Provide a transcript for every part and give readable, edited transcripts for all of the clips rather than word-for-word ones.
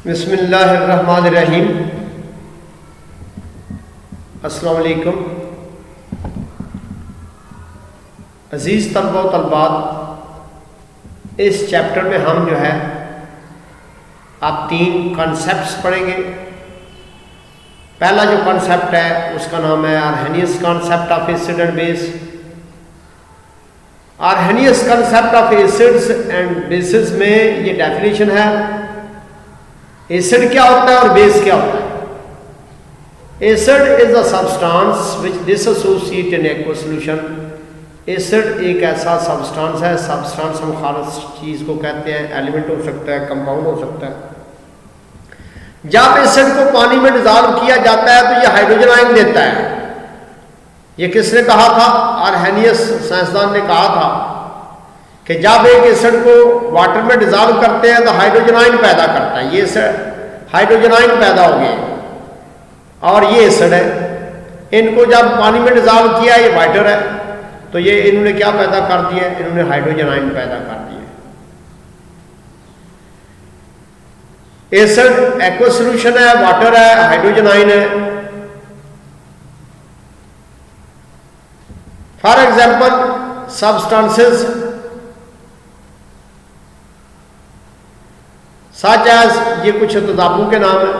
बिस्मिल्लाहिर्रहमानिर्रहीम। अस्सलाम वालेकुम। अज़ीज़ तलबा व तलबात, इस चैप्टर में हम जो है आप 3 कॉन्सेप्ट्स पढ़ेंगे। पहला जो कॉन्सेप्ट है उसका नाम है Arrhenius concept of acid and base. Arrhenius concept of acids and basis में ये डेफिनेशन है, एसिड क्या होता है और बेस क्या होता है। Acid is a substance which dissociate in aqua solution. Acid एक ऐसा सब्सटेंस है, सब्सटेंस हम खास चीज़ को कहते हैं, एलिमेंट हो सकता है, कंपाउंड हो सकता है। जब एसिड को पानी में डिजॉल्व किया जाता है तो ये हाइड्रोजन आयन देता है। ये किसने कहा था? आर्हेनियस साइंसदान ने कहा था कि जब एक एसिड को वाटर में डिजॉल्व करते हैं तो हाइड्रोजन आयन पैदा करता है। ये हाइड्रोजन आयन पैदा हो गए और ये एसिड है। इनको जब पानी में डिजॉल्व किया, ये वाटर है, तो ये इन्होंने क्या पैदा कर दिया? इन्होंने हाइड्रोजन आयन पैदा कर दिया। एसिड एक्वा सॉल्यूशन है, वाटर है, हाइड्रोजन आयन है। For example substances such as, ये कुछ तेजाबों के नाम है।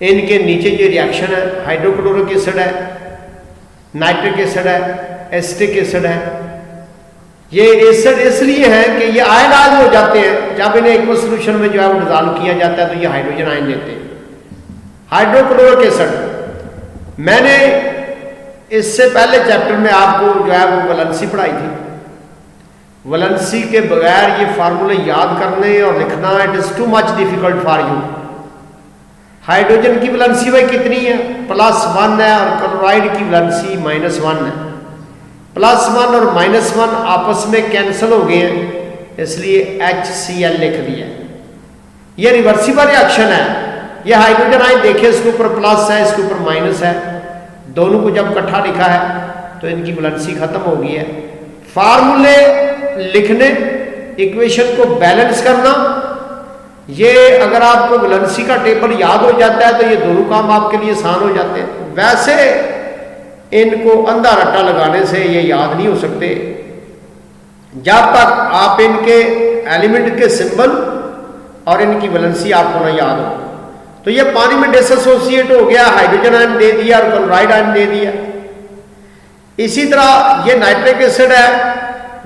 इनके नीचे ये रिएक्शन है, हाइड्रोक्लोरिक एसिड है, नाइट्रिक एसिड है, एसिटिक एसिड है। ये एसिड इसलिए है कि ये आयनाइज हो जाते हैं। जब इन्हें एक्वा सॉल्यूशन में जो है वो डिजॉल्व किया जाता है तो ये हाइड्रोजन आयन देते हैं। हाइड्रोक्लोरिक एसिड, मैंने इससे पहले चैप्टर में आपको जो है वो वैलेंसी पढ़ाई थी। वैलेंसी के बगैर ये फार्मूले याद करने और लिखना, it is too much difficult for you. Hydrogen की वैलेंसी भाई कितनी है? +1 है और क्लोराइड की वैलेंसी -1 है। +1 और -1 आपस में कैंसिल हो गए हैं, इसलिए HCl लिख दिया। ये रिवर्सिबल रिएक्शन है। ये हाइड्रोजन आयन देखे, इसके ऊपर प्लस है, इसके ऊपर माइनस है। दोनों को जब इकट्ठा लिखा है तो इनकी वैलेंसी खत्म हो गई है। फार्मूले लिखने, इक्वेशन को बैलेंस करना, ये अगर आपको वैलेंसी का टेबल याद हो जाता है तो ये दोनों काम आपके लिए आसान हो जाते हैं। वैसे इनको अंधा रट्टा लगाने से ये याद नहीं हो सकते। जब तक आप इनके एलिमेंट के सिंबल और इनकी वैलेंसी आपको ना याद हो। तो ये पानी में डिसएसोसिएट हो गया, हाइड्रोजन आयन दे दिया और क्लोराइड आयन दे दिया। इसी तरह ये नाइट्रिक एसिड है,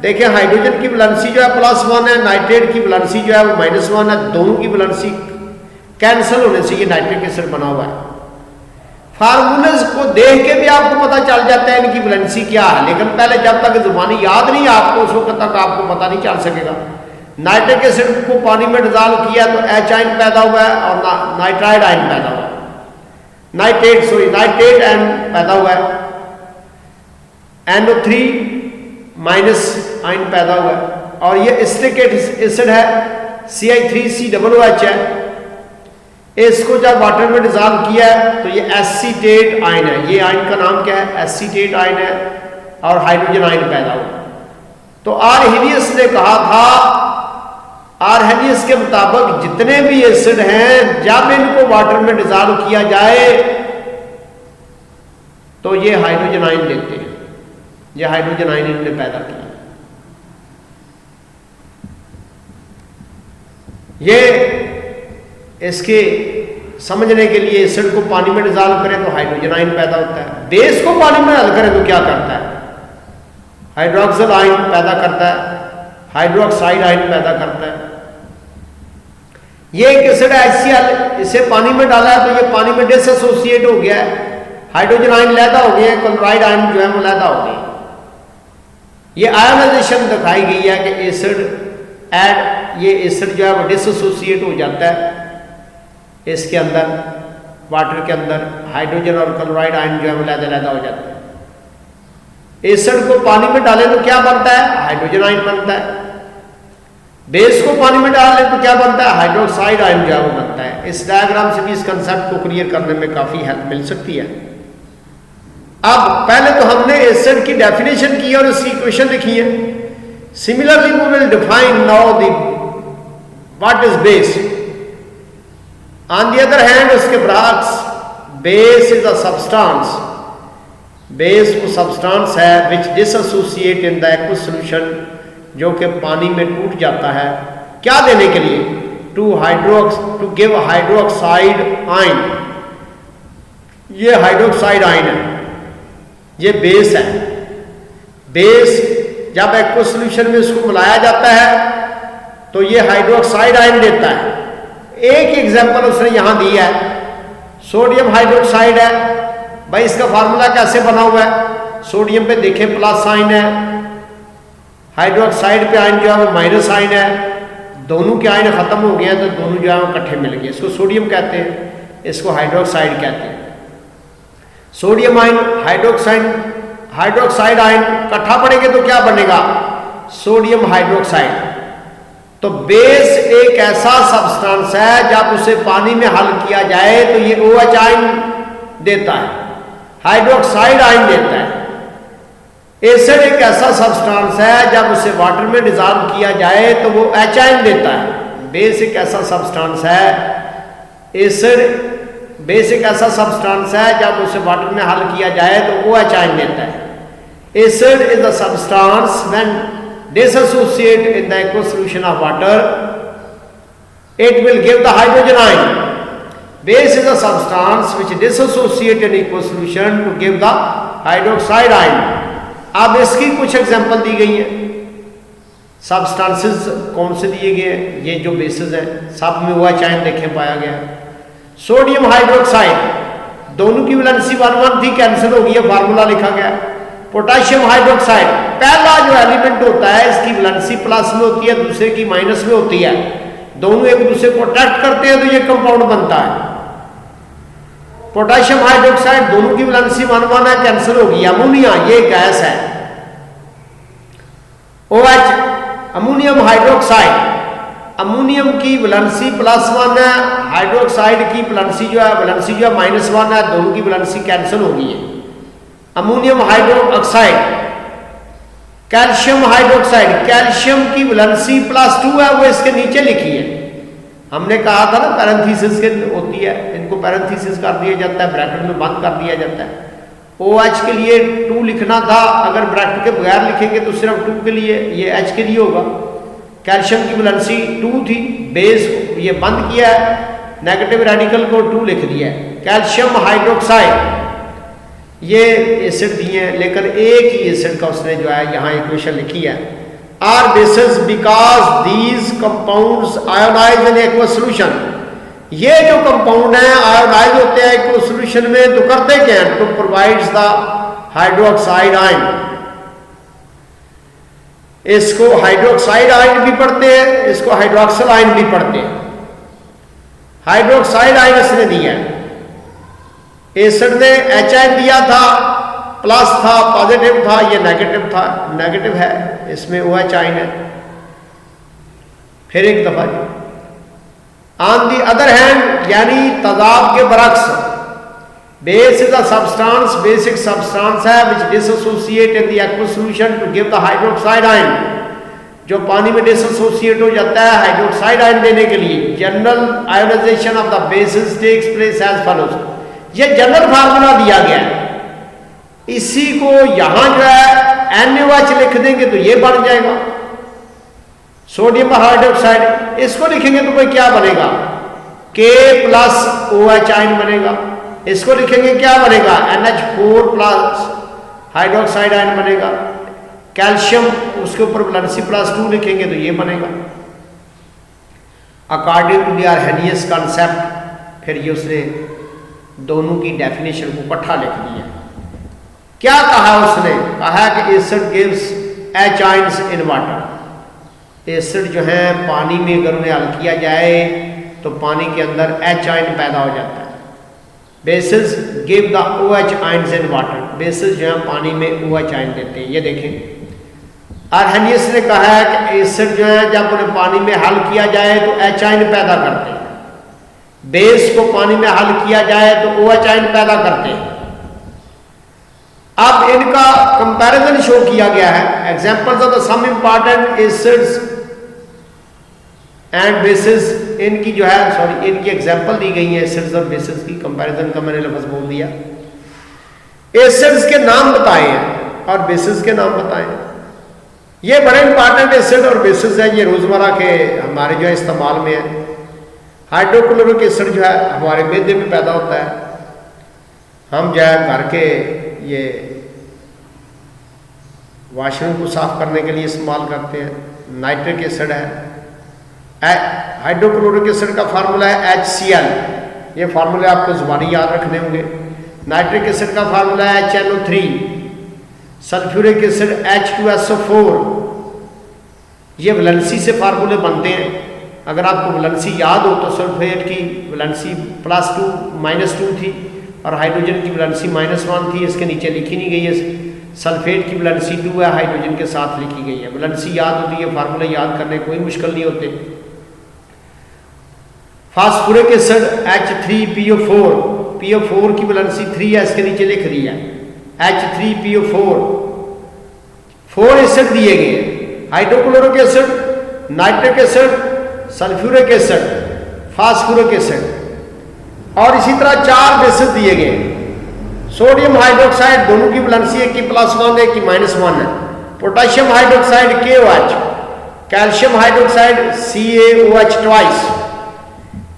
देखिए हाइड्रोजन की वैलेंसी जो है +1 है, नाइट्रेट की वैलेंसी जो है वो -1 है। दोनों की वैलेंसी कैंसिल होने से ये नाइट्रिक एसिड बना हुआ है। फार्मूलेस को देख के भी आपको पता चल जाता है इनकी वैलेंसी क्या है, लेकिन पहले जब तक जुबानी याद नहीं आपको, उस वक्त तक आपको पता नहीं चल सकेगा। नाइट्रिक एसिड को पानी में डिजॉल्व किया तो H आयन पैदा हुआ है और नाइट्राइड आयन पैदा हुआ है। नाइट्रेट आयन पैदा हुआ है, NO3- आयन पैदा हुआ है। और ये एसिटिक एसिड है, CH3COOH है। इसको जब वाटर में डिजॉल्व किया है तो ये एसीटेट आयन है। ये आयन का नाम क्या है? एसीटेट आयन है और हाइड्रोजन आयन पैदा हुआ। तो आर्हेनियस ने कहा था, आर्हेनियस के मुताबिक जितने भी एसिड हैं जब इनको वाटर में डिजॉल्व किया जाए तो ये हाइड्रोजन आयन देते हैं। ये हाइड्रोजन आयन इन्होंने पैदा किया। ये इसके समझने के लिए एसिड को पानी में डिजॉल्व करें तो हाइड्रोजन आयन पैदा होता है। बेस को पानी में हल करें तो क्या करता है? हाइड्रोक्सिल आयन पैदा करता है, हाइड्रोक्साइड आयन पैदा करता है। ये एक एसिड है HCl, इसे पानी में डाला है तो ये पानी में डिसएसोसिएट हो गया है, हाइड्रोजन आयन लैदा हो गया है, क्लोराइड आयन जो है वो लैदा हो गया। ये आयनाइजेशन दिखाई गई है कि ये एसिड जो है वो डिसएसोसिएट हो जाता है इसके अंदर, वाटर के अंदर। हाइड्रोजन और क्लोराइड आयन जो है वो लैदा हो जाता है। एसिड को पानी में डालें तो क्या बनता है? हाइड्रोजन आयन बनता है। बेस को पानी में डाल लें तो क्या बनता है? हाइड्रोक्साइड आयन जो है वो बनता है। इस डायग्राम से भी इस कंसेप्ट को क्लियर करने में काफी हेल्प मिल सकती है। अब पहले तो हमने एसिड की डेफिनेशन की और उसकी इक्वेशन लिखी है। Similarly we will define now the what is base? On the other hand उसके बरअक्स base is a substance, base वो सब्सटेंस है which dissociate in the aqueous solution, जो कि पानी में टूट जाता है। क्या देने के लिए? To give hydroxide ion. ये हाइड्रोक्साइड आयन है, ये बेस है। बेस जब एक्वस सॉल्यूशन में इसको मिलाया जाता है तो ये हाइड्रोक्साइड आयन देता है। एक एग्जांपल उसने यहां दिया है, सोडियम हाइड्रोक्साइड है। भाई इसका फार्मूला कैसे बना हुआ है? सोडियम पे देखें प्लस साइन है, हाइड्रोक्साइड पे आयन जो है वो माइनस आयन है। दोनों के आयन खत्म हो गए हैं तो दोनों जो है वो इकट्ठे मिल गए। इसको सोडियम कहते हैं, इसको हाइड्रोक्साइड कहते हैं। सोडियम आयन हाइड्रोक्साइड आयन इकट्ठा पड़ेंगे तो क्या बनेगा? Sodium hydroxide. तो बेस एक ऐसा सब्सटेंस है जब उसे पानी में हल किया जाए तो ये OH आयन देता है, हाइड्रोक्साइड आयन देता है। एसिड एक ऐसा सब्सटेंस है जब उसे वाटर में डिजॉल्व किया जाए तो वो H आयन देता है। बेस एक ऐसा सब्सटेंस है, बेस एक ऐसा सब्सटेंस है जब उसे वाटर में हल किया जाए तो OH आयन देता है। Acid is a substance when dissociate in the aqueous solution of water, it will give the hydrogen ion. Base is a substance which dissociate in aqueous solution to give the hydroxide ion. अब इसकी कुछ example दी गई है। Substances कौन से दिए गए हैं? ये जो बेसिस हैं सब में OH आयन देखें पाया गया। सोडियम हाइड्रोक्साइड, दोनों की वैलेंसी 1-1 थी, कैंसिल हो गई है, फार्मूला लिखा गया। पोटेशियम हाइड्रोक्साइड, पहला जो एलिमेंट होता है इसकी वैलेंसी प्लस में होती है, दूसरे की माइनस में होती है। दोनों एक दूसरे को अट्रैक्ट करते हैं तो ये कंपाउंड बनता है। पोटेशियम हाइड्रोक्साइड, दोनों की वैलेंसी 1-1 है, कैंसिल हो गई। अमोनिया, ये गैस है। OH, अमोनियम हाइड्रोक्साइड, अमोनियम की वैलेंसी +1 है, हाइड्रोक्साइड की वैलेंसी जो है -1 है, दोनों की वैलेंसी कैंसिल हो गई है। Ammonium hydroxide, calcium hydroxide, calcium की वैलेंसी +2 है, वो इसके नीचे लिखी है। हमने कहा था ना पैरेंथेसिस के होती है, इनको पैरेंथेसिस कर दिया जाता है, ब्रैकेट में बंद कर दिया जाता है। OH के लिए 2 लिखना था, अगर ब्रैकेट के बगैर लिखेंगे तो सिर्फ 2 के लिए, ये H के लिए होगा। कैल्शियम की वैलेंसी 2 थी, बेस ये बंद किया है, नेगेटिव रेडिकल को 2 लिख दिया है। कैल्शियम हाइड्रोक्साइड, ये एसिड दिए हैं, लेकिन एक ही एसिड का उसने जो है यहाँ इक्वेशन लिखी है। Are bases because these compounds ionise in aqueous solution. ये जो कंपाउंड है आयोनाइज होते हैं एक्वस सॉल्यूशन में, तो करते क्या है? To provides the hydroxide ion. इसको हाइड्रोक्साइड आयन भी पढ़ते हैं, इसको हाइड्रोक्सिल आयन भी पढ़ते हैं। हाइड्रोक्साइड आयन इसने दिया है, एसिड ने H आयन दिया था, प्लस था, पॉजिटिव था, ये नेगेटिव था, नेगेटिव है, इसमें OH आयन है। फिर एक दफा जी, ऑन दी अदर हैंड, यानी तजाब के बरक्स, base is a substance, basic substance है which dissociate in the aqueous solution to give the hydroxide ion, जो पानी में डिसएसोसिएट हो जाता है हाइड्रोक्साइड आयन देने के लिए। General ionisation of the bases takes place as follows. ये जनरल फार्मूला दिया गया है, इसी को यहां जो है NaOH लिख देंगे तो ये बन जाएगा सोडियम हाइड्रोक्साइड। इसको लिखेंगे तो भाई क्या बनेगा? K प्लस OH आयन बनेगा। इसको लिखेंगे क्या बनेगा? NH4 प्लस हाइड्रोक्साइड आयन बनेगा। कैल्शियम उसके ऊपर वैलेंसी +2 लिखेंगे तो ये बनेगा according to the Arrhenius concept. फिर ये उसने दोनों की डेफिनेशन को इकट्ठा लिख दिया। क्या कहा उसने? कहा कि acid gives H ions in water. Acid जो है पानी में अगर उन्हें हल किया जाए तो पानी के अंदर H आयन पैदा हो जाता है। Basis give the OH ions in water. Basis जो है पानी में OH आयन देते हैं। ये देखें आर्हेनियस ने कहा है कि एसिड जो है जब उन्हें पानी में हल किया जाए तो H आयन पैदा करते हैं, बेस को पानी में हल किया जाए तो OH आयन पैदा करते हैं। अब इनका कंपैरिजन शो किया गया है। Examples of the some important acids and bases, इनकी जो है सॉरी इनकी एग्जांपल दी गई है एसिड्स और बेसिस की, कंपैरिजन का मैंने लफ्ज बोल दिया। एसिड्स के नाम बताए हैं और बेसिस के नाम बताए हैं। ये बड़े इंपॉर्टेंट एसिड और बेसिस है, ये रोजमर्रा के हमारे जो है इस्तेमाल में है। हाइड्रोक्लोरिक एसिड जो है हमारे मैदे में पैदा होता है, हम जो है घर के ये वॉशरूम को साफ करने के लिए इस्तेमाल करते हैं। नाइट्रिक एसिड है, हाइड्रोक्लोरिक एसिड का फार्मूला है HCl, ये फार्मूले आपको जुबानी याद रखने होंगे। नाइट्रिक एसिड का फार्मूला है HNO3, सल्फ्यूरिक एसिड H2SO4। ये वैलेंसी से फार्मूले बनते हैं। अगर आपको वैलेंसी याद हो तो सल्फेट की वैलेंसी +2 -2 थी और हाइड्रोजन की वैलेंसी -1 थी, इसके नीचे लिखी नहीं गई है। सल्फेट की वैलेंसी 2 है, हाइड्रोजन के साथ लिखी गई है। वैलेंसी याद होती है, फार्मूले याद करने कोई मुश्किल नहीं होते। फास्फोरिक एसिड H3PO4, PO4 की वैलेंसी 3 है, इसके नीचे लिख दिया H3PO4। 4 एसिड दिए गए हैं, hydrochloric acid, nitric acid, sulphuric acid, phosphoric acid और इसी तरह 4 बेसिस दिए गए हैं। सोडियम हाइड्रोक्साइड दोनों की वैलेंसी एक की +1 एक की -1 है। Potassium hydroxide KOH, calcium hydroxide CaOH twice.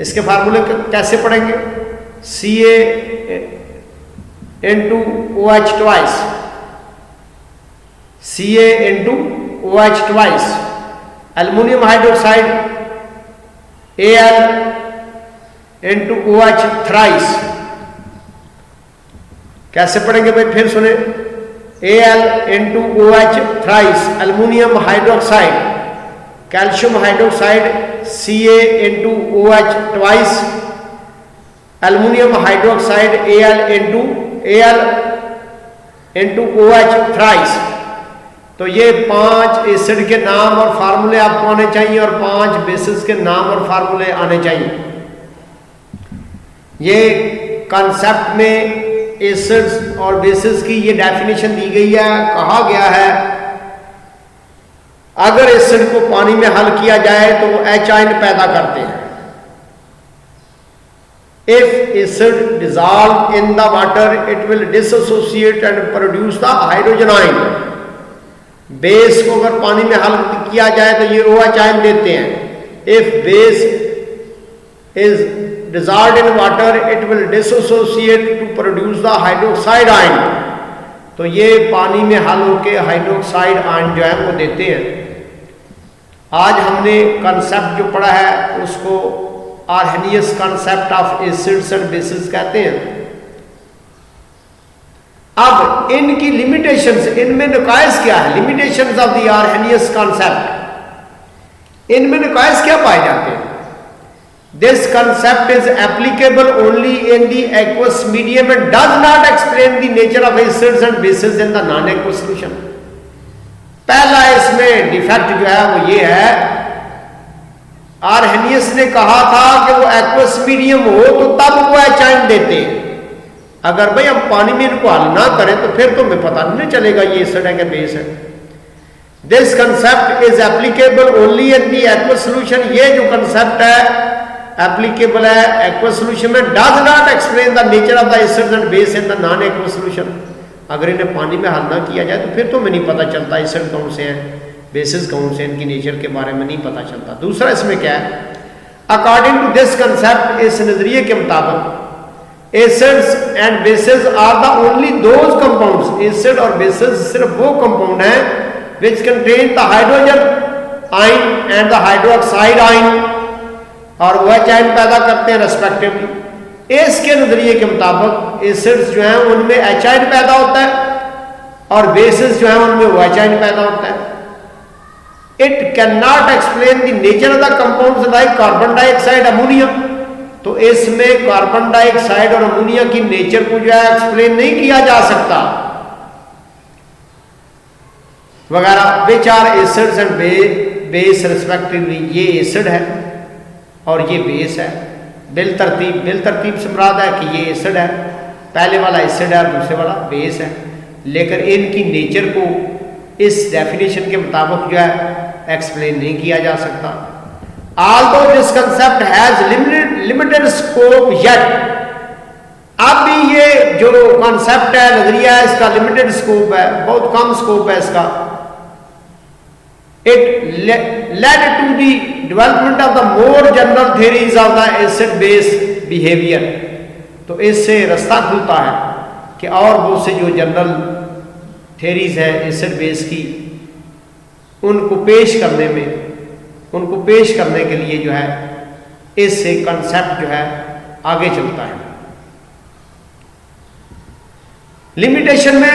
इसके फार्मूले कैसे पढ़ेंगे? Ca into OH twice, Ca into OH twice. Aluminium hydroxide Al into OH thrice. कैसे पढ़ेंगे भाई, फिर सुने। Al into OH thrice, aluminium hydroxide, calcium hydroxide Ca into OH twice, aluminium hydroxide Al into OH thrice. तो ये 5 acid के नाम और फार्मूले आपको आने चाहिए और 5 बेसिस के नाम और फार्मूले आने चाहिए। ये कॉन्सेप्ट में एसिड्स और बेसिस की ये डेफिनेशन दी गई है। कहा गया है अगर एसिड को पानी में हल किया जाए तो वो H आयन पैदा करते हैं। If acid dissolved in the water, it will dissociate and produce the hydrogen ion. Base को अगर पानी में हल किया जाए तो ये OH आयन देते हैं। If base is dissolved in water, it will dissociate to produce the hydroxide ion. तो ये पानी में हल होके हाइड्रोक्साइड आयन जो है वो देते हैं। आज हमने कंसेप्ट जो पढ़ा है उसको Arrhenius concept of acids and basis कहते हैं। अब इनकी लिमिटेशंस, इनमें नुकाइस क्या है? Limitations of the Arrhenius concept, इनमें नुकाइस क्या पाए जाते हैं? This concept is applicable only in the aqueous medium and does not explain the nature of acids and basis in the non aqueous solution. पहला इसमें डिफेक्ट जो है वो ये है, आर्हेनियस ने कहा था कि वो एक्वस मीडियम हो तो तब वो H आयन देते हैं। अगर भाई हम पानी में इनको हल ना करें तो फिर तो हमें पता नहीं चलेगा ये एसिड है कि बेस है। This concept is applicable only in the aqueous solution. ये जो कंसेप्ट है एप्लीकेबल है एक्वस सॉल्यूशन में, does not explain the nature of the acids and base in the non aqueous solution. अगर इन्हें पानी में हल ना किया जाए तो फिर तो हमें नहीं पता चलता एसिड कौन से हैं, बेसिस कौन से, इनकी नेचर के बारे में नहीं पता चलता। दूसरा इसमें क्या है, अकॉर्डिंग टू दिस कंसेप्ट, इस नजरिए के मुताबिक acids and bases are the only those compounds, acid और बेसिस सिर्फ वो कंपाउंड हैं which contain the hydrogen ion and the hydroxide ion, और वह OH आयन पैदा करते हैं रेस्पेक्टिवली। इसके नजरिए के मुताबिक एसिड्स जो हैं उनमें H आयन पैदा होता है और बेसिस जो है उनमें OH आयन पैदा होता है। It cannot explain the nature of the compounds like carbon dioxide, ammonia. तो इसमें कार्बन डाइऑक्साइड और अमोनिया की नेचर को जो है एक्सप्लेन नहीं किया जा सकता वगैरह। Which are acids and base respectively. ये एसिड है और ये बेस है। बिल तरतीब से मुराद है कि ये एसिड है, पहले वाला एसिड है और दूसरे वाला बेस है, लेकिन इनकी नेचर को इस डेफिनेशन के मुताबिक जो है एक्सप्लेन नहीं किया जा सकता। although this concept has limited scope yet, अब भी ये जो कॉन्सेप्ट है, नजरिया है, इसका लिमिटेड स्कोप है, बहुत कम स्कोप है इसका। It led to the development of the more general theories of the acid base behaviour, तो इससे रास्ता खुलता है कि और बहुत से जो जनरल थ्योरीज है एसिड बेस की, उनको पेश करने के लिए जो है इससे कंसेप्ट जो है आगे चलता है। लिमिटेशन में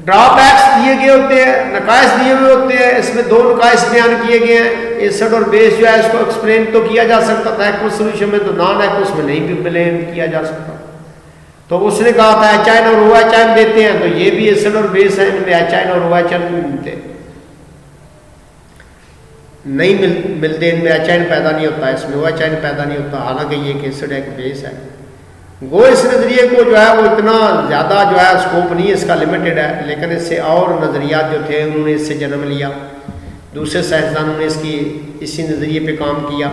ड्रॉबैक्स दिए गए होते हैं, नकाइस दिए हुए होते हैं। इसमें दो नकाइस बयान किए गए हैं। एसिड और बेस जो है इसको एक्सप्लेन तो किया जा सकता था एक्वस सोल्यूशन में, तो नॉन एक्वस में नहीं भी एक्सप्लेन किया जा सकता। तो उसने कहा था एचाइन और ओएचाइन देते हैं, तो ये भी एसिड और बेस है, इनमें एचाइन और ओएचाइन नहीं मिलते, इनमें एचाइन पैदा नहीं होता, इसमें ओएचाइन पैदा नहीं होता, हालांकि ये एक एसिड है एक बेस है। गो इस नज़रिए को जो है वो इतना ज़्यादा जो है स्कोप नहीं है इसका, लिमिटेड है, लेकिन इससे और नज़रियात जो थे उन्होंने इससे जन्म लिया। दूसरे साइंसदानों ने इसी नज़रिए पे काम किया।